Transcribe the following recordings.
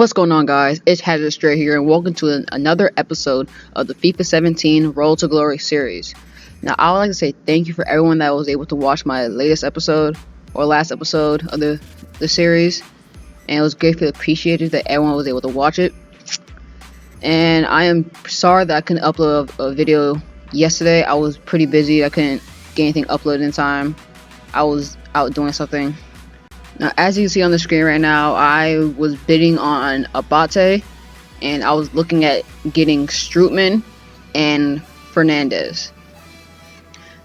What's going on, guys? It's Hazard Stray here, and welcome to another episode of the FIFA 17 Roll to Glory series. Now, I would like to say thank you for everyone that was able to watch my latest episode, or last episode of the series, and it was greatly appreciated that everyone was able to watch it. And I am sorry that I couldn't upload a video yesterday. I was pretty busy. I couldn't get anything uploaded in time. I was out doing something. Now, as you can see on the screen right now, I was bidding on Abate, and I was looking at getting Strootman and Fernandez.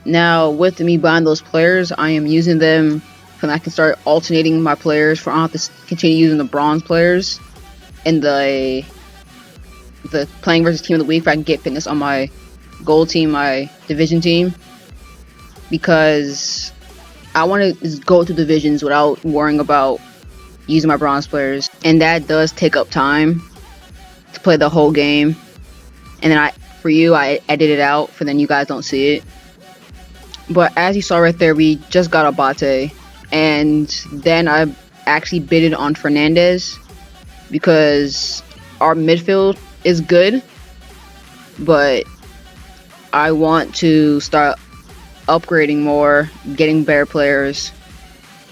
Now, with me buying those players, I am using them, and I can start alternating my players. For I don't have to continue using the bronze players in the playing versus team of the week. If I can get fitness on my gold team, my division team, because I want to go to divisions without worrying about using my bronze players, and that does take up time to play the whole game. And then I edit it out, for then you guys don't see it. But as you saw right there, we just got Abate, and then I actually bidded on Fernandez because our midfield is good, but I want to start upgrading more, getting better players,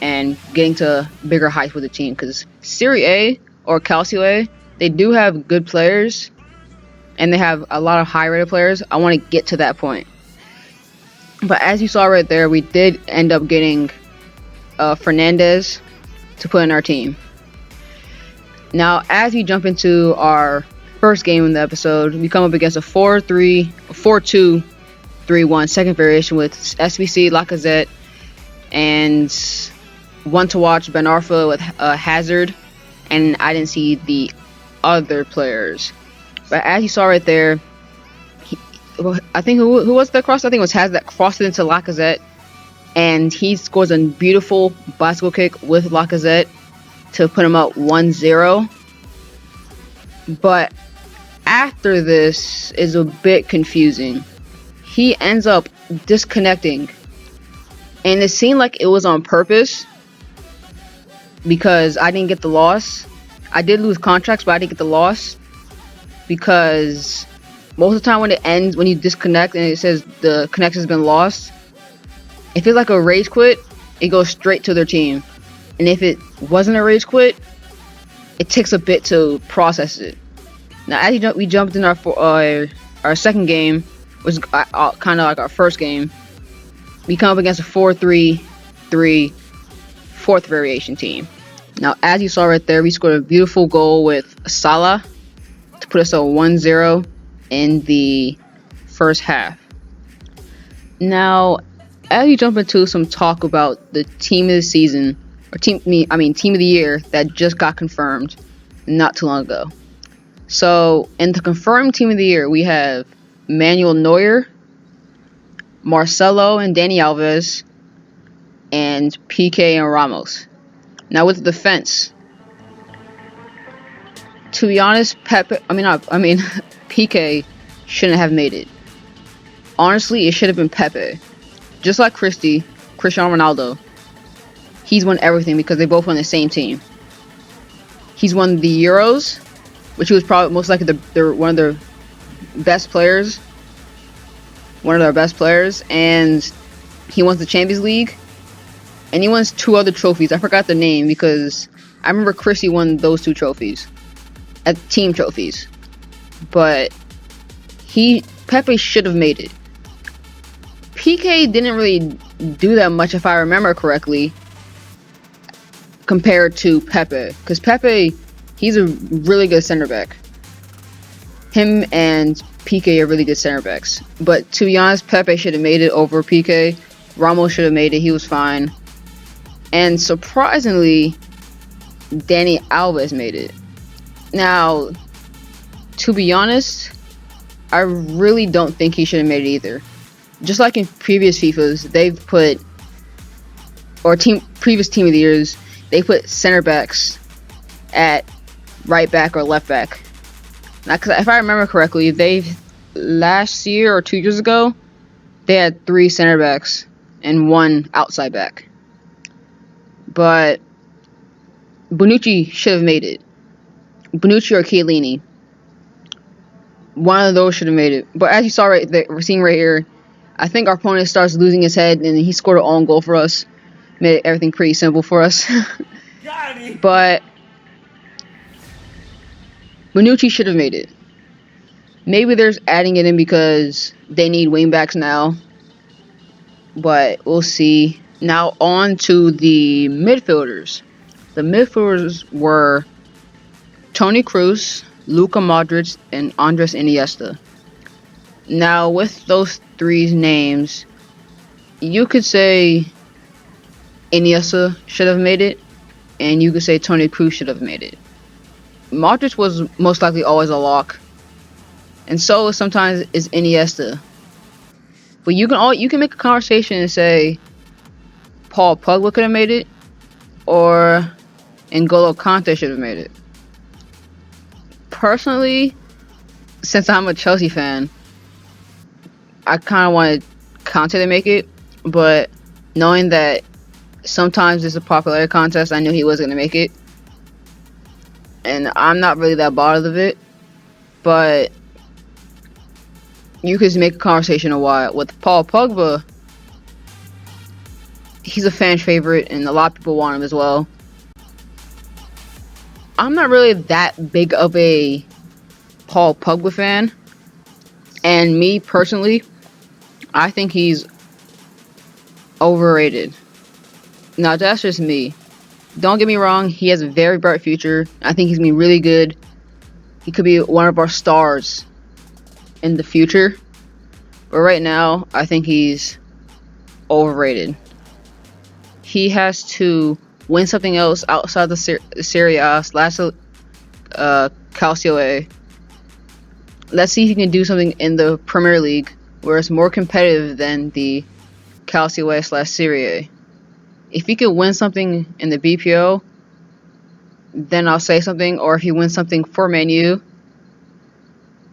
and getting to bigger heights with the team. Because Serie A or Calcio A, they do have good players, and they have a lot of high-rated players. I want to get to that point. But as you saw right there, we did end up getting Fernandez to put in our team. Now, as we jump into our first game in the episode, we come up against a 4-2-3-1 second variation with SBC, Lacazette, and one to watch Ben Arfa with Hazard, and I didn't see the other players. But as you saw right there, I think who was the cross? I think it was Hazard that crossed it into Lacazette, and he scores a beautiful bicycle kick with Lacazette to put him up 1-0. But after this is a bit confusing. He ends up disconnecting, and it seemed like it was on purpose because I didn't get the loss. I did lose contracts, but I didn't get the loss because most of the time when it ends, when you disconnect and it says the connection has been lost, if it's like a rage quit, it goes straight to their team. And if it wasn't a rage quit, it takes a bit to process it. Now, as we jumped in our second game, which is kind of like our first game, we come up against a 4-3-3 fourth variation team. Now, as you saw right there, we scored a beautiful goal with Salah to put us at 1-0 in the first half. Now, as we jump into some talk about the team of the season, or team of the year that just got confirmed not too long ago. So, in the confirmed team of the year, we have Manuel Neuer, Marcelo and Dani Alves, and PK and Ramos. Now with the defense, to be honest, PK shouldn't have made it. Honestly, it should have been Pepe. Just like Cristiano Ronaldo, he's won everything because they both won the same team. He's won the Euros, which he was probably most likely one of their best players, one of their best players, and he won the Champions League, and he won 2 other trophies. I forgot the name because I remember Chrissy won those 2 trophies, team trophies, but Pepe should have made it. PK didn't really do that much, if I remember correctly, compared to Pepe, because Pepe, he's a really good center back. Him and PK are really good center backs. But to be honest, Pepe should have made it over PK. Ramos should have made it. He was fine. And surprisingly, Dani Alves made it. Now, to be honest, I really don't think he should have made it either. Just like in previous FIFAs, they've put, previous team of the years, they put center backs at right back or left back. Now, because if I remember correctly, last year or 2 years ago, they had 3 center backs and 1 outside back. But Bonucci should have made it. Bonucci or Chiellini. One of those should have made it. But as you saw right there, we're seeing right here, I think our opponent starts losing his head, and he scored an own goal for us. Made everything pretty simple for us. But Bonucci should have made it. Maybe there's adding it in because they need wingbacks now. But we'll see. Now on to the midfielders. The midfielders were Toni Kroos, Luka Modric, and Andres Iniesta. Now with those three names, you could say Iniesta should have made it, and you could say Toni Kroos should have made it. Modric was most likely always a lock, and so sometimes is Iniesta. But you can make a conversation and say Paul Pogba could have made it, or N'Golo Kante should have made it. Personally, since I'm a Chelsea fan, I kind of wanted Kante to make it, but knowing that sometimes it's a popularity contest, I knew he was going to make it. And I'm not really that bothered of it, but you could make a conversation of why. With Paul Pogba, he's a fan favorite, and a lot of people want him as well. I'm not really that big of a Paul Pogba fan, and me personally, I think he's overrated. Now that's just me. Don't get me wrong, he has a very bright future. I think he's gonna be really good. He could be one of our stars in the future. But right now, I think he's overrated. He has to win something else outside the Serie A / Calcio A. Let's see if he can do something in the Premier League, where it's more competitive than the Calcio A / Serie A. If he could win something in the BPO, then I'll say something. Or if he wins something for Man U,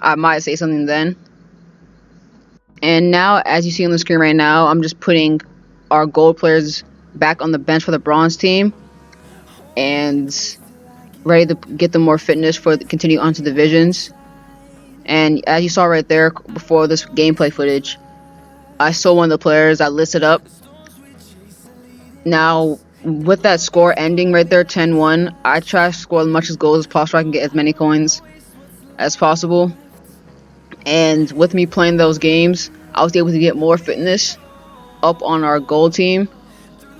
I might say something then. And now, as you see on the screen right now, I'm just putting our gold players back on the bench for the bronze team, and ready to get them more fitness for continue on to divisions. And as you saw right there before this gameplay footage, I saw one of the players I listed up. Now, with that score ending right there, 10-1, I try to score as much goals as possible. I can get as many coins as possible. And with me playing those games, I was able to get more fitness up on our gold team,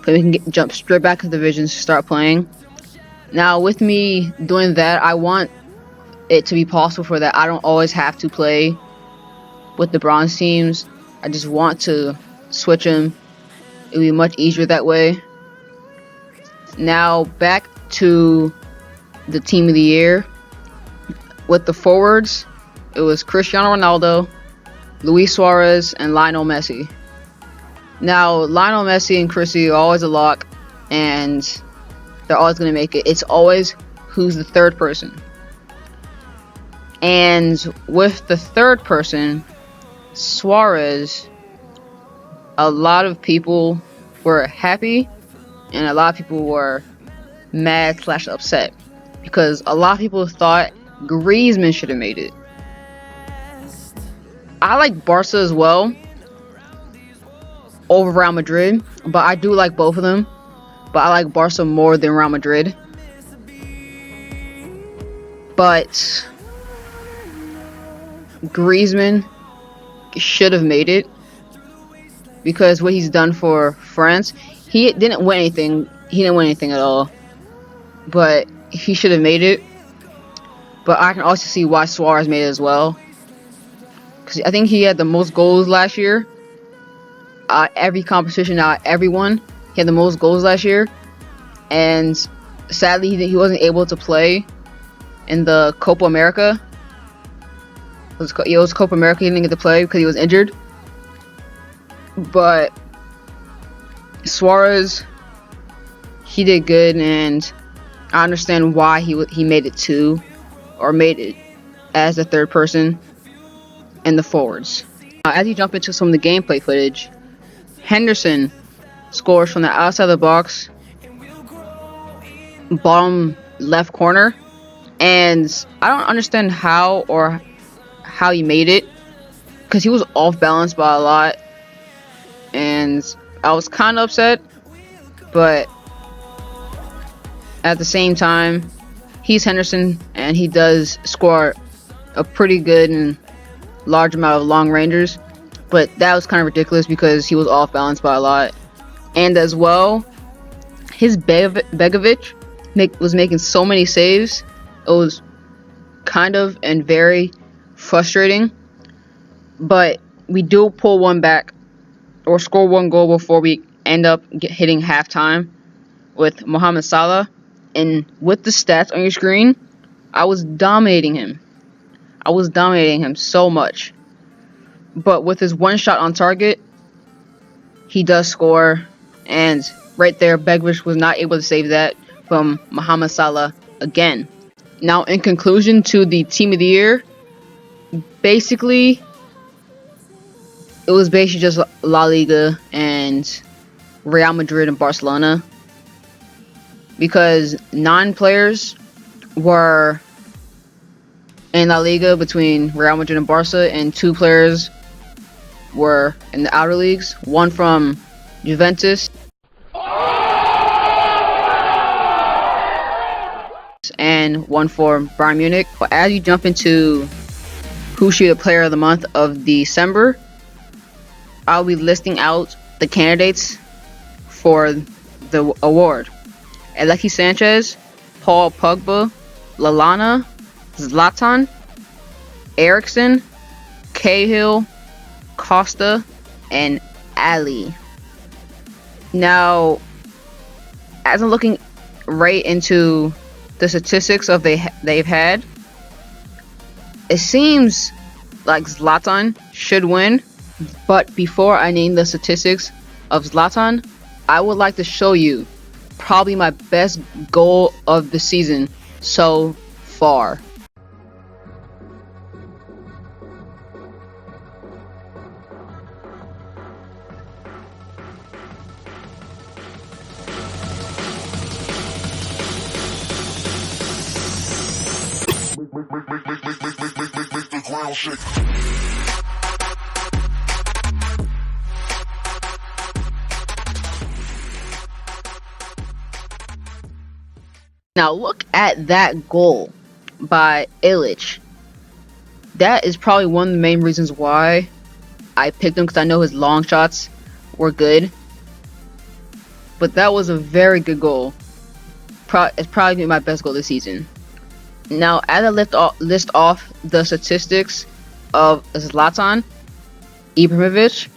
so we can jump straight back to the divisions to start playing. Now, with me doing that, I want it to be possible for that I don't always have to play with the bronze teams. I just want to switch them. It'll be much easier that way. Now, back to the team of the year. With the forwards, it was Cristiano Ronaldo, Luis Suarez, and Lionel Messi. Now, Lionel Messi and Chrissy are always a lock, and they're always going to make it. It's always who's the third person. And with the third person, Suarez, a lot of people were happy, and a lot of people were mad / upset, because a lot of people thought Griezmann should have made it. I like Barca as well over Real Madrid, but I do like both of them. But I like Barca more than Real Madrid. But Griezmann should have made it, because what he's done for France, he didn't win anything. He didn't win anything at all. But he should have made it. But I can also see why Suarez made it as well, because I think he had the most goals last year. Every competition, everyone, he had the most goals last year. And sadly, he wasn't able to play in the Copa America. It was Copa America. He didn't get to play because he was injured. But Suarez, he did good, and I understand why he made it too, or made it as the third person in the forwards. As you jump into some of the gameplay footage, Henderson scores from the outside of the box, bottom left corner, And I don't understand how he made it, because he was off balance by a lot, and I was kind of upset. But at the same time, he's Henderson, and he does score a pretty good and large amount of long rangers. But that was kind of ridiculous because he was off balance by a lot. And as well, his Begovic was making so many saves. It was kind of and very frustrating. But we do pull one back or score one goal before we end up hitting halftime with Mohamed Salah. And with the stats on your screen, I was dominating him. I was dominating him so much. But with his one shot on target, he does score. And right there, Begovic was not able to save that from Mohamed Salah again. Now, in conclusion to the Team of the Year, basically, it was basically just La Liga and Real Madrid and Barcelona. Because 9 players were in La Liga between Real Madrid and Barca, and 2 players were in the outer leagues. One from Juventus and one for Bayern Munich. But as you jump into who should be the player of the month of December, I'll be listing out the candidates for the award. Alexis Sanchez, Paul Pogba, Lallana, Zlatan, Eriksen, Cahill, Costa, and Ali. Now, as I'm looking right into the statistics of they've had, it seems like Zlatan should win. But before I name the statistics of Zlatan, I would like to show you probably my best goal of the season so far. Make the ground shake. Now look at that goal by Illich. That is probably one of the main reasons why I picked him, because I know his long shots were good. But that was a very good goal. It's probably my best goal this season. Now, as I list off the statistics of Zlatan Ibrahimovic,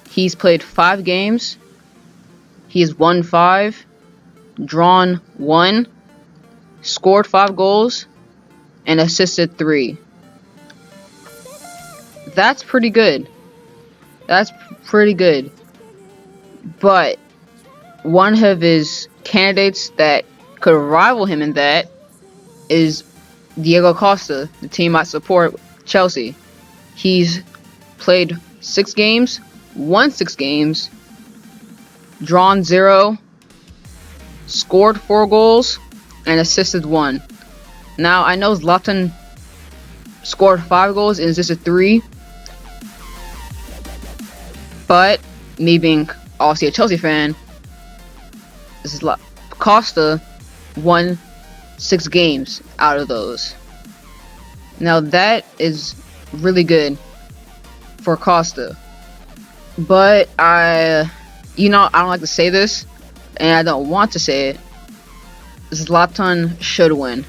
he's played 5 games. He has won 5, drawn 1, scored 5 goals, and assisted 3. That's pretty good. That's pretty good. But one of his candidates that could rival him in that is Diego Costa, the team I support, Chelsea. He's played 6 games, won 6 games, drawn 0, scored 4 goals, and assisted 1. Now, I know Zlatan scored 5 goals and assisted 3, but me being obviously a Chelsea fan, Costa won 6 games out of those. Now that is really good for Costa. But I don't like to say this, and I don't want to say it. Zlatan should win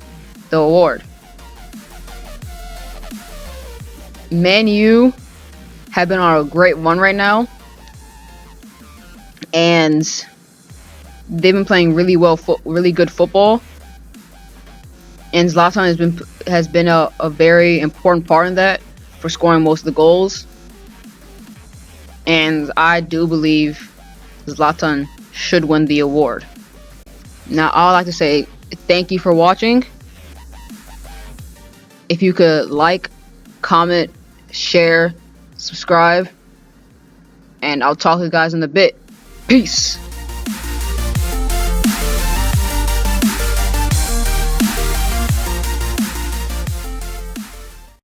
the award. Man U have been on a great run right now, and they've been playing really good football. And Zlatan has been a very important part in that, for scoring most of the goals. And I do believe Zlatan should win the award. Now, I would like to say thank you for watching. If you could like, comment, share, subscribe, and I'll talk to you guys in a bit. Peace.